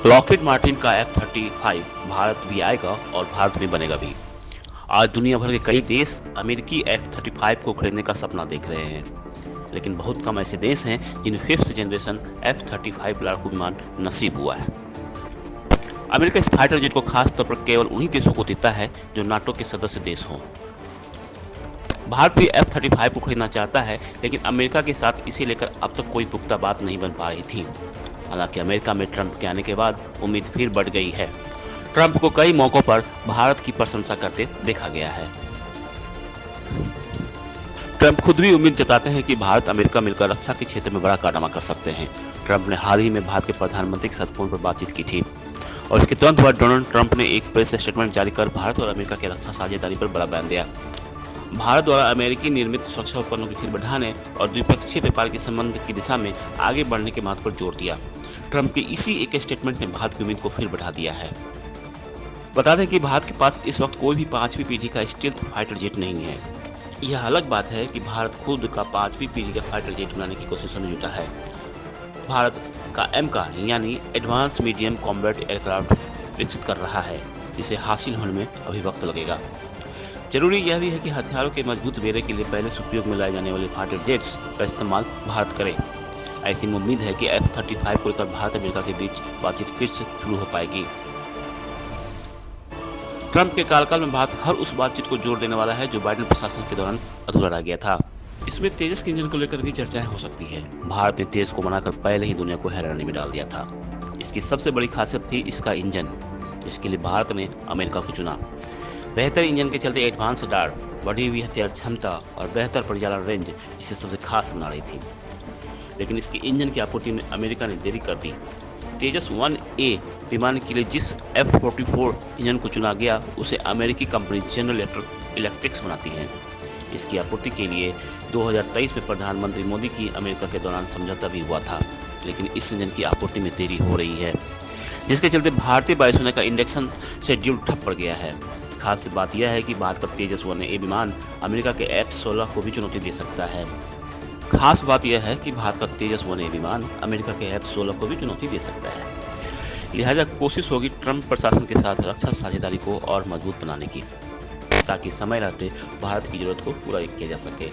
Lockheed Martin का F-35 Bharat भी आएगा और भारत में बनेगा भी। आज दुनिया भर के कई देश अमेरिकी F-35 को खरीदने का सपना देख रहे हैं, लेकिन बहुत कम ऐसे देश हैं जिन्हें फिफ्थ जनरेशन F-35 लड़ाकू विमान नसीब हुआ है। अमेरिका इस फाइटर जेट को खास तौर पर केवल उन्हीं देशों को देता है जो नाटो के सदस्य देश हों। भारत भी F-35 को खरीदना चाहता है, लेकिन अमेरिका के साथ इसे लेकर अब तक कोई पुख्ता बात नहीं बन पा रही थी। हालांकि अमेरिका में ट्रंप के आने के बाद उम्मीद फिर बढ़ गई है। ट्रंप को कई मौकों पर भारत की प्रशंसा करते देखा गया है। ट्रंप खुद भी उम्मीद जताते हैं कि भारत अमेरिका मिलकर रक्षा के क्षेत्र में बड़ा कारनामा कर सकते हैं। ट्रंप ने हाल ही में भारत के प्रधानमंत्री के साथ फोन पर बातचीत की थी और इसके तुरंत बाद डोनाल्ड ट्रंप ने एक प्रेस स्टेटमेंट जारी कर भारत और अमेरिका की रक्षा साझेदारी पर बड़ा बयान दिया। भारत द्वारा अमेरिकी निर्मित सुरक्षा उपकरणों की खरीद बढ़ाने और द्विपक्षीय व्यापार के संबंध की दिशा में आगे बढ़ने के महत्व पर जोर दिया। ट्रंप के इसी एक स्टेटमेंट ने भारत की उम्मीद को फिर बढ़ा दिया है। बता दें कि भारत के पास इस वक्त कोई भी 5वीं पीढ़ी का स्टील्थ फाइटर जेट नहीं है। यह अलग बात है कि भारत खुद का 5वीं पीढ़ी का फाइटर जेट बनाने की कोशिश में जुटा है। भारत का एमका यानी एडवांस मीडियम कॉम्बैट एयरक्राफ्ट विकसित कर रहा है, जिसे हासिल होने में अभी वक्त लगेगा। जरूरी यह भी है कि हथियारों के मजबूत बेड़े के लिए पहले से उपयोग में लाए जाने वाले फाइटर जेट्स का इस्तेमाल भारत करे। ऐसी में उम्मीद है कि F-35 को लेकर भारत अमेरिका के बीच बातचीत फिर से शुरू हो पाएगी। ट्रंप के कार्यकाल में भारत हर उस बातचीत को जोर देने वाला है जो बाइडेन प्रशासन के दौरान अधूरा रह गया था। इसमें तेजस के इंजन को लेकर भी चर्चाएं हो सकती है। भारत ने तेज को बनाकर पहले ही दुनिया को हैरानी में डाल दिया था। इसकी सबसे बड़ी खासियत थी इसका इंजन, जिसके लिए भारत ने अमेरिका को चुना। बेहतर इंजन के चलते एडवांस रडार, बढ़ी हुई हथियार क्षमता और बेहतर परिचालन रेंज इसे सबसे खास बना रही थी। लेकिन इसके इंजन की आपूर्ति में अमेरिका ने देरी कर दी। तेजस 1A विमान के लिए जिस F-44 इंजन को चुना गया उसे अमेरिकी कंपनी जनरल इलेक्ट्रिक बनाती है। इसकी आपूर्ति के लिए 2023 में प्रधानमंत्री मोदी की अमेरिका के दौरान समझौता भी हुआ था, लेकिन इस इंजन की आपूर्ति में देरी हो रही है, जिसके चलते भारतीय वायुसेना का इंडक्शन शेड्यूल ठप पड़ गया है। खास बात यह है कि भारत का तेजस 1A विमान अमेरिका के F-16 को भी चुनौती दे सकता है। खास बात यह है कि भारत का तेजस 1A विमान अमेरिका के F-16 को भी चुनौती दे सकता है। लिहाजा कोशिश होगी ट्रंप प्रशासन के साथ रक्षा साझेदारी को और मजबूत बनाने की, ताकि समय रहते भारत की जरूरत को पूरा किया जा सके।